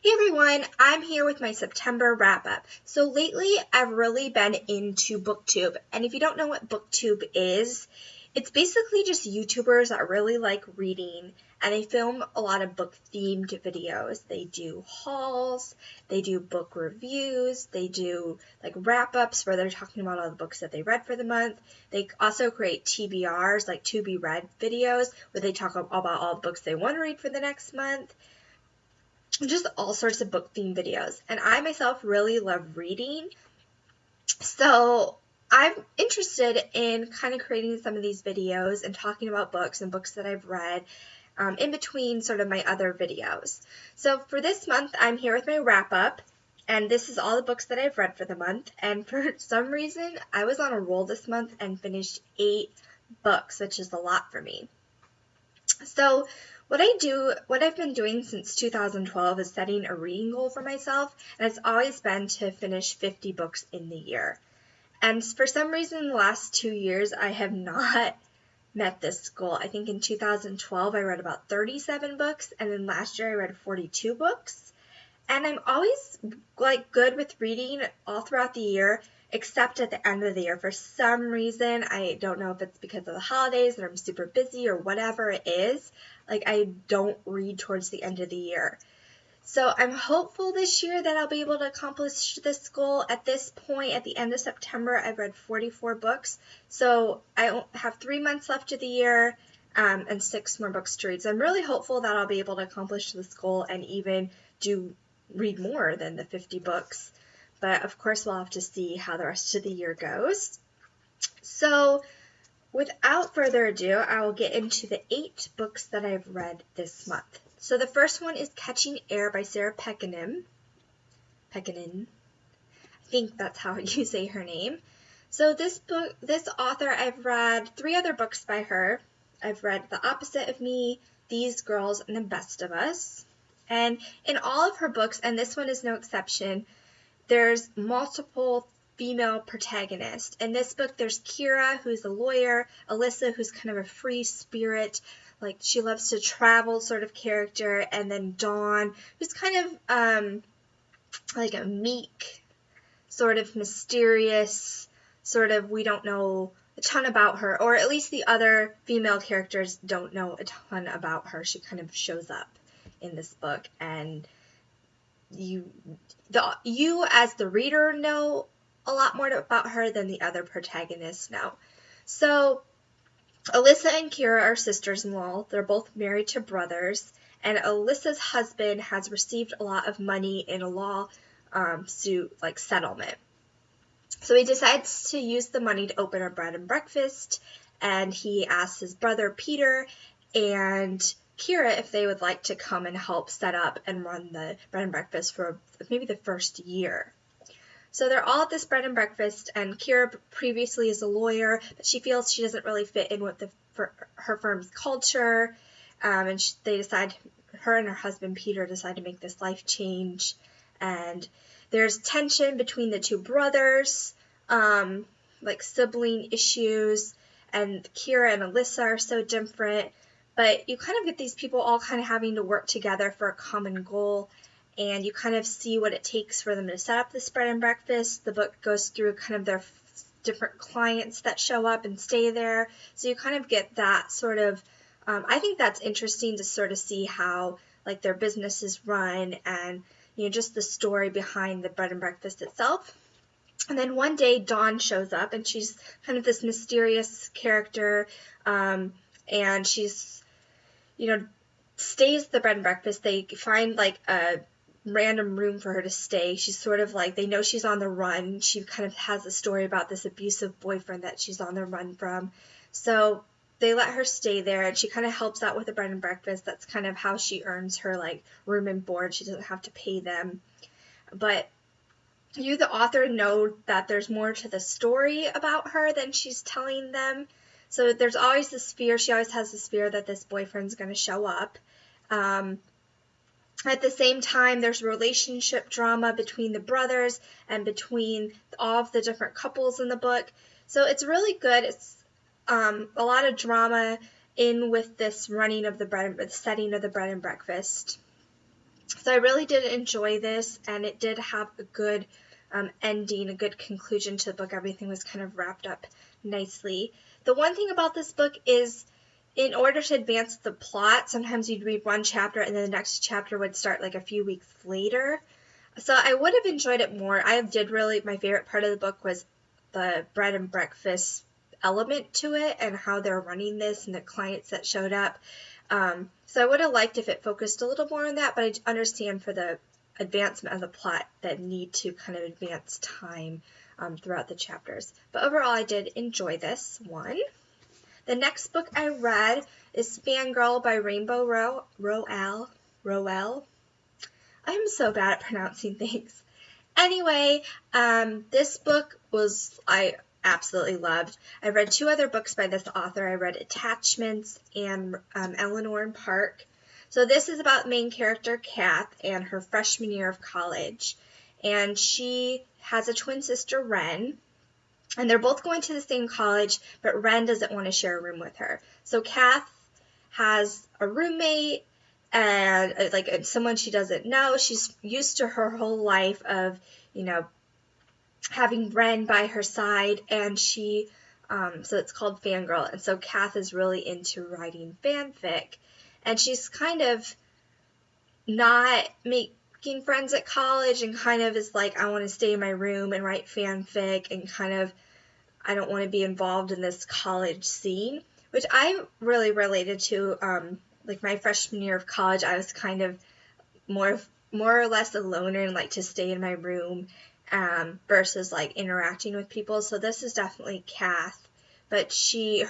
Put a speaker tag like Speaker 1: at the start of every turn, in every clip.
Speaker 1: Hey everyone, I'm here with my September wrap-up. So lately I've really been into BookTube, and if you don't know what BookTube is, it's basically just YouTubers that really like reading, and they film a lot of book-themed videos. They do hauls, they do book reviews, they do like wrap-ups where they're talking about all the books that they read for the month. They also create TBRs, like to be read videos, where they talk about all the books they want to read for the next month. Just all sorts of book themed videos, and I myself really love reading, so I'm interested in kind of creating some of these videos and talking about books and books that I've read in between sort of my other videos. So for this month I'm here with my wrap up, and this is all the books that I've read for the month, and for some reason I was on a roll this month and finished 8 books, which is a lot for me. So what I've been doing since 2012 is setting a reading goal for myself, and it's always been to finish 50 books in the year. And for some reason, in the last 2 years, I have not met this goal. I think in 2012, I read about 37 books, and then last year I read 42 books. And I'm always good with reading all throughout the year, except at the end of the year. For some reason, I don't know if it's because of the holidays or I'm super busy or whatever it is, I don't read towards the end of the year. So I'm hopeful this year that I'll be able to accomplish this goal. At this point, at the end of September, I've read 44 books. So I have 3 months left of the year and 6 more books to read. So I'm really hopeful that I'll be able to accomplish this goal and even read more than the 50 books. But of course, we'll have to see how the rest of the year goes. So without further ado, I will get into the 8 books that I've read this month. So the first one is Catching Air by Sara Pekkanen. I think that's how you say her name. So this author, I've read 3 other books by her. I've read The Opposite of Me, These Girls, and The Best of Us. And in all of her books, and this one is no exception, there's multiple female protagonists. In this book, there's Kira, who's a lawyer, Alyssa, who's kind of a free spirit, she loves to travel sort of character, and then Dawn, who's kind of a meek, sort of mysterious, sort of we don't know a ton about her, or at least the other female characters don't know a ton about her. She kind of shows up in this book, and you as the reader know a lot more about her than the other protagonists know. So Alyssa and Kira are sisters-in-law. They're both married to brothers, and Alyssa's husband has received a lot of money in a law suit, settlement. So he decides to use the money to open a bread and breakfast, and he asks his brother Peter and Kira if they would like to come and help set up and run the bread and breakfast for maybe the first year. So they're all at this bread and breakfast, and Kira previously is a lawyer, but she feels she doesn't really fit in with her firm's culture, and her and her husband Peter decide to make this life change, and there's tension between the 2 brothers, sibling issues, and Kira and Alyssa are so different, but you kind of get these people all kind of having to work together for a common goal, and you kind of see what it takes for them to set up this bread and breakfast. The book goes through kind of their different clients that show up and stay there, so you kind of get that sort of, I think that's interesting to sort of see how their business is run, and just the story behind the bread and breakfast itself. And then one day Dawn shows up, and she's kind of this mysterious character, and she's, stays at the bread and breakfast. They find a random room for her to stay. She's sort of they know she's on the run. She kind of has a story about this abusive boyfriend that she's on the run from. So they let her stay there, and she kind of helps out with the bread and breakfast. That's kind of how she earns her room and board. She doesn't have to pay them. But you, the author, know that there's more to the story about her than she's telling them. So there's always this fear. She always has this fear that this boyfriend's going to show up. At the same time, there's relationship drama between the brothers and between all of the different couples in the book. So it's really good. It's a lot of drama in with this running of the setting of the bread and breakfast. So I really did enjoy this, and it did have a good ending, a good conclusion to the book. Everything was kind of wrapped up nicely. The one thing about this book is, in order to advance the plot, sometimes you'd read one chapter and then the next chapter would start like a few weeks later. So I would have enjoyed it more. My favorite part of the book was the bread and breakfast element to it and how they're running this and the clients that showed up. So I would have liked if it focused a little more on that, but I understand for the advancement of the plot that need to kind of advance time throughout the chapters. But overall, I did enjoy this one. The next book I read is Fangirl by Rowell. I'm so bad at pronouncing things. Anyway, this book I absolutely loved. I read 2 other books by this author. I read Attachments and Eleanor and Park. So this is about main character Kath and her freshman year of college. And she has a twin sister, Ren. And they're both going to the same college, but Ren doesn't want to share a room with her. So Kath has a roommate and someone she doesn't know. She's used to her whole life of, having Ren by her side, and so it's called Fangirl. And so Kath is really into writing fanfic, and she's kind of not making friends at college and kind of is like, I want to stay in my room and write fanfic and kind of, I don't want to be involved in this college scene, which I really related to. My freshman year of college, I was kind of more or less a loner and like to stay in my room versus like interacting with people. So this is definitely Kath, but she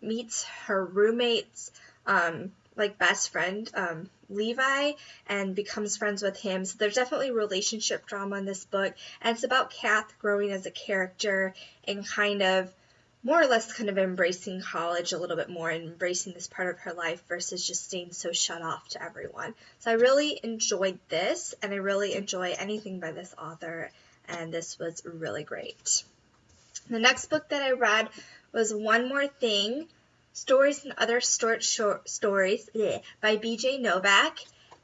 Speaker 1: meets her roommate's best friend, Levi, and becomes friends with him. So there's definitely relationship drama in this book, and it's about Kath growing as a character and kind of more or less kind of embracing college a little bit more and embracing this part of her life versus just staying so shut off to everyone. So I really enjoyed this, and I really enjoy anything by this author, and this was really great. The next book that I read was One More Thing, Stories and Other Short Stories by B.J. Novak.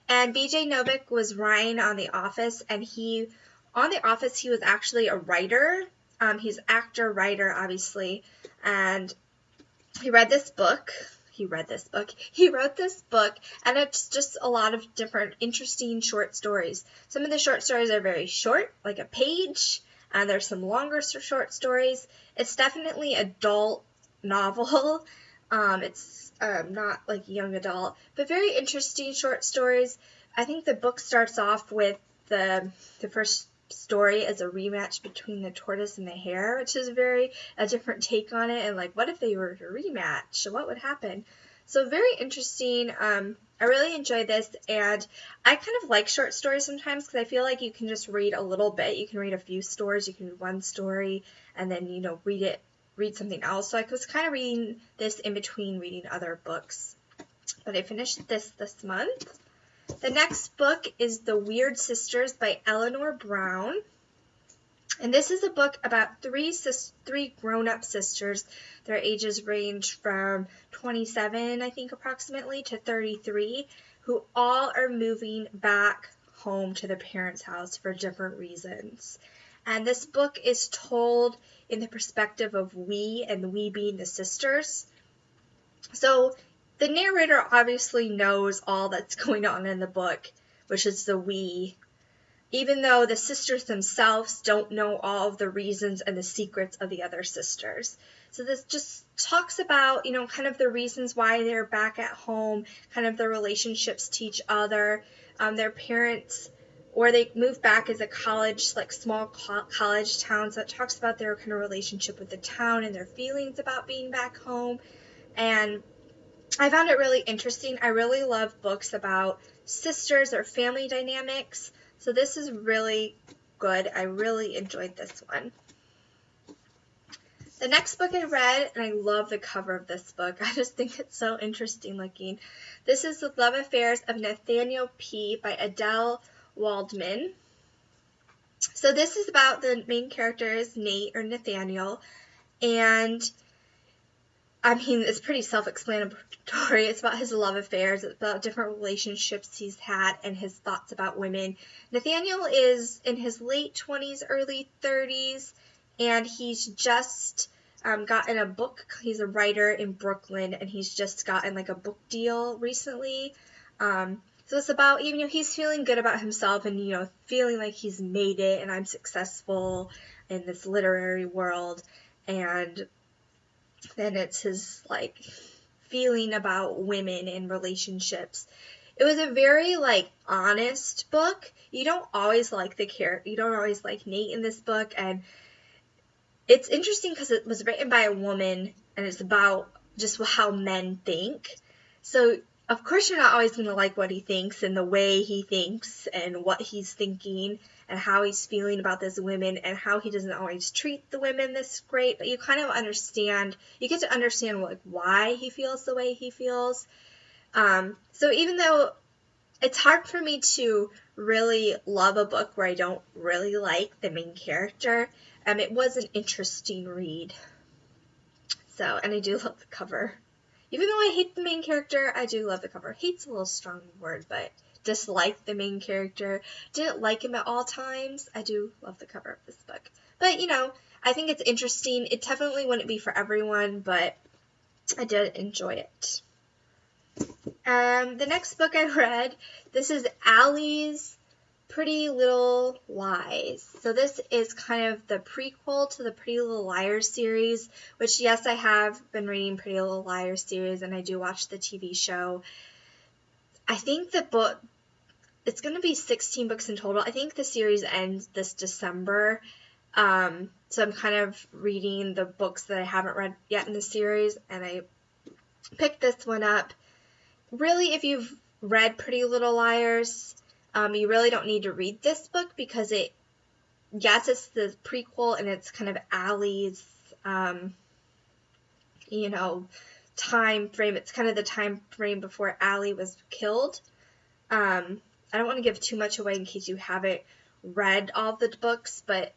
Speaker 1: And B.J. Novak was writing on The Office, and he was actually a writer. He's actor, writer, obviously, and he wrote this book, and it's just a lot of different interesting short stories. Some of the short stories are very short, like a page, and there's some longer short stories. It's definitely adult novel. It's not like young adult, but very interesting short stories. I think the book starts off with the first story as a rematch between the tortoise and the hare, which is a different take on it, and like, what if they were to rematch? What would happen? So very interesting. I really enjoy this, and I kind of like short stories sometimes because I feel like you can just read a little bit. You can read a few stories, you can read one story, and then, read something else. So I was kind of reading this in between reading other books. But I finished this month. The next book is The Weird Sisters by Eleanor Brown. And this is a book about three grown-up sisters. Their ages range from 27, I think, approximately, to 33, who all are moving back home to their parents' house for different reasons. And this book is told in the perspective of we, and we being the sisters. So the narrator obviously knows all that's going on in the book, which is the we, even though the sisters themselves don't know all of the reasons and the secrets of the other sisters. So this just talks about, kind of the reasons why they're back at home, kind of their relationships to each other, their parents, or they moved back as a college, like small college town. So it talks about their kind of relationship with the town and their feelings about being back home. And I found it really interesting. I really love books about sisters or family dynamics. So this is really good. I really enjoyed this one. The next book I read, and I love the cover of this book. I just think it's so interesting looking. This is The Love Affairs of Nathaniel P. by Adelle Waldman. So this is about the main character is Nate or Nathaniel, and I mean, it's pretty self-explanatory. It's about his love affairs. It's about different relationships he's had and his thoughts about women. Nathaniel is in his late 20s, early 30s, and he's just gotten a book. He's a writer in Brooklyn, and he's just gotten like a book deal recently. So it's about, you know, he's feeling good about himself and, you know, feeling like he's made it and I'm successful in this literary world. And then it's his, like, feeling about women and relationships. It was a very, like, honest book. You don't always like the character. You don't always like Nate in this book. And it's interesting because it was written by a woman and it's about just how men think. So, of course, you're not always going to like what he thinks and the way he thinks and what he's thinking and how he's feeling about these women and how he doesn't always treat the women this great. But you kind of understand, you get to understand like why he feels the way he feels. So even though it's hard for me to really love a book where I don't really like the main character, it was an interesting read. So, and I do love the cover. Even though I hate the main character, I do love the cover. Hate's a little strong word, but dislike the main character. Didn't like him at all times. I do love the cover of this book. But, you know, I think it's interesting. It definitely wouldn't be for everyone, but I did enjoy it. The next book I read, this is Allie's Pretty Little Lies. So this is kind of the prequel to the Pretty Little Liars series, which, yes, I have been reading Pretty Little Liars series, and I do watch the TV show. I think the book, it's going to be 16 books in total. I think the series ends this December. So I'm kind of reading the books that I haven't read yet in the series, and I picked this one up. Really, if you've read Pretty Little Liars, you really don't need to read this book because yes, it's the prequel and it's kind of Allie's, you know, time frame. It's kind of the time frame before Allie was killed. I don't want to give too much away in case you haven't read all the books, but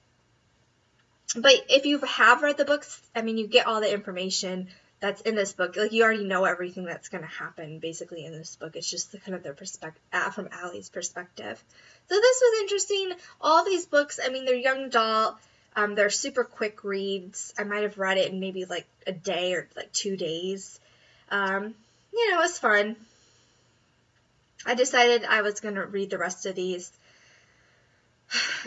Speaker 1: if you have read the books, I mean, you get all the information that's in this book. Like, you already know everything that's going to happen, basically, in this book. It's just the kind of their perspective, from Allie's perspective. So this was interesting. All these books, I mean, they're young adult. They're super quick reads. I might have read it in maybe, like, a day or, like, 2 days. You know, it was fun. I decided I was going to read the rest of these.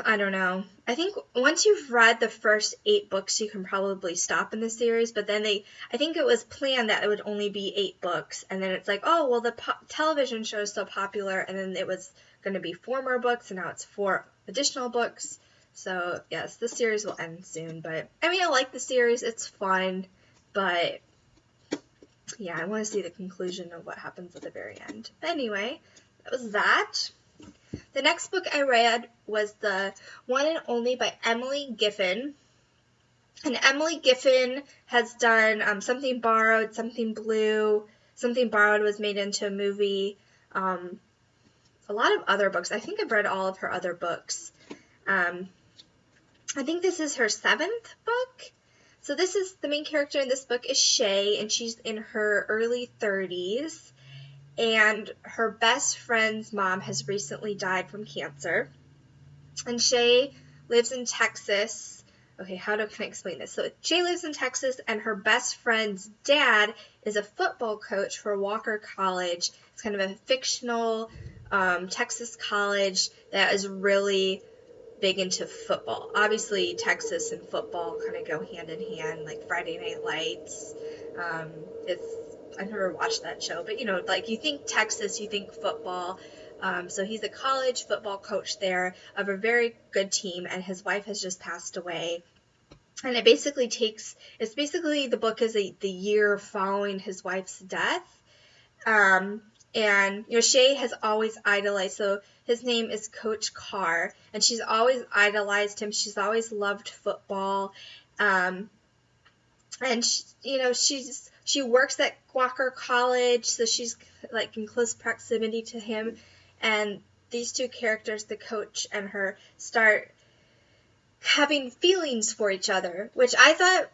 Speaker 1: I don't know. I think once you've read the first 8 books, you can probably stop in the series. But then I think it was planned that it would only be 8 books. And then it's like, oh, well, the television show is so popular. And then it was going to be 4 more books. And now it's 4 additional books. So, yes, the series will end soon. But, I mean, I like the series. It's fun. But, yeah, I want to see the conclusion of what happens at the very end. But anyway, that was that. The next book I read was The One and Only by Emily Giffin. And Emily Giffin has done Something Borrowed, Something Blue. Something Borrowed was made into a movie. A lot of other books. I think I've read all of her other books. I think this is her 7th book. So this is, the main character in this book is Shay, and she's in her early 30s. And her best friend's mom has recently died from cancer. And Shay lives in Texas. Okay, how can I explain this? So Shay lives in Texas, and her best friend's dad is a football coach for Walker College. It's kind of a fictional Texas college that is really big into football. Obviously, Texas and football kind of go hand in hand, like Friday Night Lights. I've never watched that show, but, you know, like, you think Texas, you think football. So he's a college football coach there of a very good team, and his wife has just passed away. And the book is the year following his wife's death. And, you know, Shay has always idolized, so his name is Coach Carr, and she's always idolized him. She's always loved football. And, you know, she works at Walker College, so she's, like, in close proximity to him. And these two characters, the coach and her, start having feelings for each other, which I thought,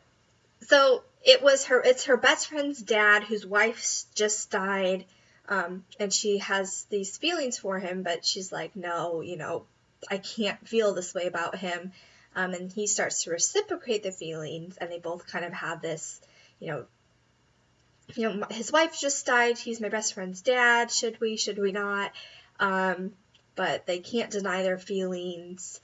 Speaker 1: so It's her best friend's dad whose wife just died, and she has these feelings for him, but she's like, no, I can't feel this way about him. And he starts to reciprocate the feelings, and they both kind of have this, his wife just died, he's my best friend's dad, should we not? But they can't deny their feelings.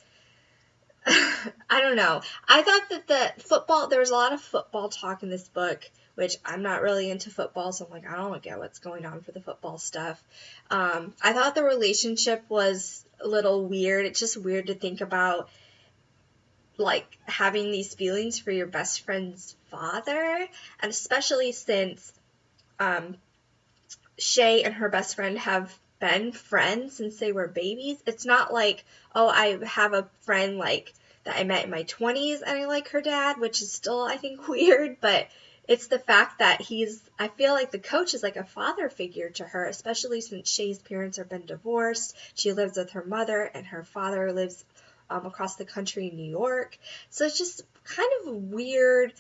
Speaker 1: I don't know. I thought that there was a lot of football talk in this book, which I'm not really into football, so I'm like, I don't get what's going on for the football stuff. I thought the relationship was a little weird. It's just weird to think about, like, having these feelings for your best friend's father, and especially since Shay and her best friend have been friends since they were babies. It's not like, oh, I have a friend like that I met in my 20s and I like her dad, which is still, I think, weird, but it's the fact that I feel like the coach is like a father figure to her, especially since Shay's parents have been divorced. She lives with her mother and her father lives across the country in New York. So it's just kind of a weird,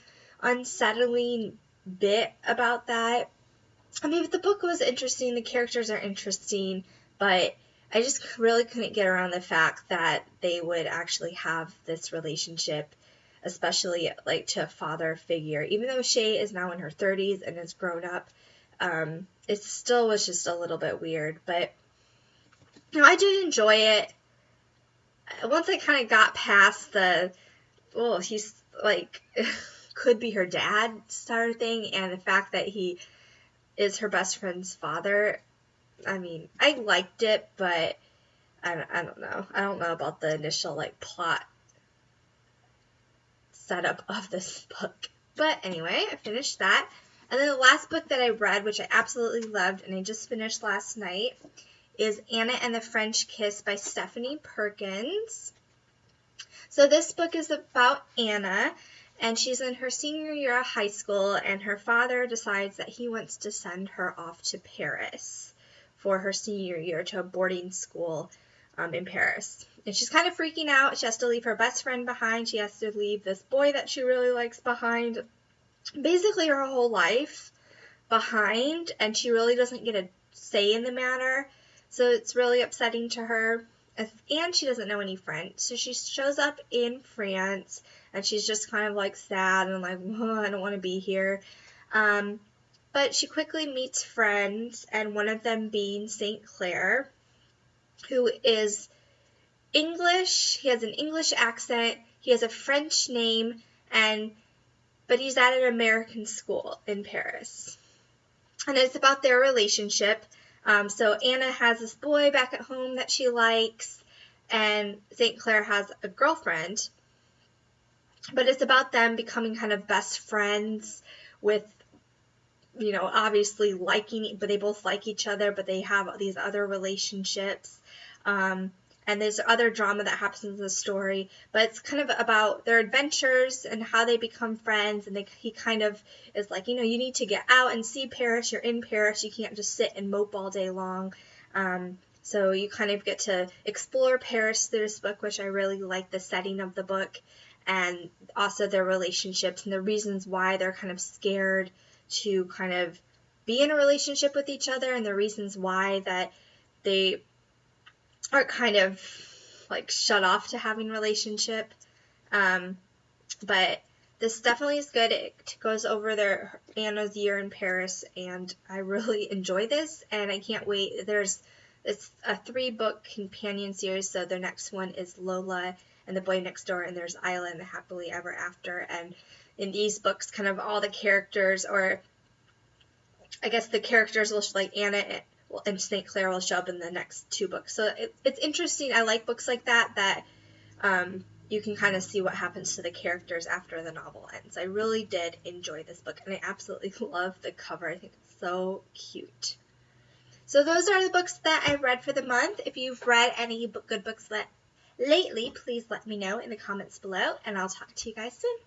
Speaker 1: unsettling bit about that. I mean, the book was interesting, the characters are interesting, but I just really couldn't get around the fact that they would actually have this relationship, especially like to a father figure. Even though Shay is now in her 30s and has grown up, it still was just a little bit weird. But I did enjoy it. Once I kind of got past he's like could be her dad sort of thing, and the fact that he is her best friend's father, I mean, I liked it, but I don't know. I don't know about the initial, like, plot setup of this book. But anyway, I finished that. And then the last book that I read, which I absolutely loved, and I just finished last night, is Anna and the French Kiss by Stephanie Perkins. So this book is about Anna, and she's in her senior year of high school, and her father decides that he wants to send her off to Paris for her senior year to a boarding school in Paris. And she's kind of freaking out. She has to leave her best friend behind. She has to leave this boy that she really likes behind. Basically her whole life behind, and she really doesn't get a say in the matter. So it's really upsetting to her. And she doesn't know any French. So she shows up in France, and she's just kind of like sad and like, oh, I don't want to be here. But she quickly meets friends, and one of them being St. Clair, who is English. He has an English accent. He has a French name, but he's at an American school in Paris. And it's about their relationship. So Anna has this boy back at home that she likes, and St. Clair has a girlfriend. But it's about them becoming kind of best friends with, obviously but they both like each other, but they have these other relationships. And there's other drama that happens in the story, but it's kind of about their adventures and how they become friends. And he kind of is like, you need to get out and see Paris. You're in Paris. You can't just sit and mope all day long. So you kind of get to explore Paris through this book, which I really like the setting of the book, and also their relationships and the reasons why they're kind of scared to kind of be in a relationship with each other, and the reasons why that they are kind of like shut off to having a relationship. But this definitely is good. It goes over Anna's year in Paris, and I really enjoy this, and I can't wait. It's a 3-book companion series, so the next one is Lola and the Boy Next Door, and there's Isla and the Happily Ever After. And in these books, kind of all the characters, or I guess the characters will, like Anna and St. Clair will show up in the next 2 books. So it's interesting. I like books like that you can kind of see what happens to the characters after the novel ends. I really did enjoy this book, and I absolutely love the cover. I think it's so cute. So those are the books that I read for the month. If you've read any good books lately, please let me know in the comments below, and I'll talk to you guys soon.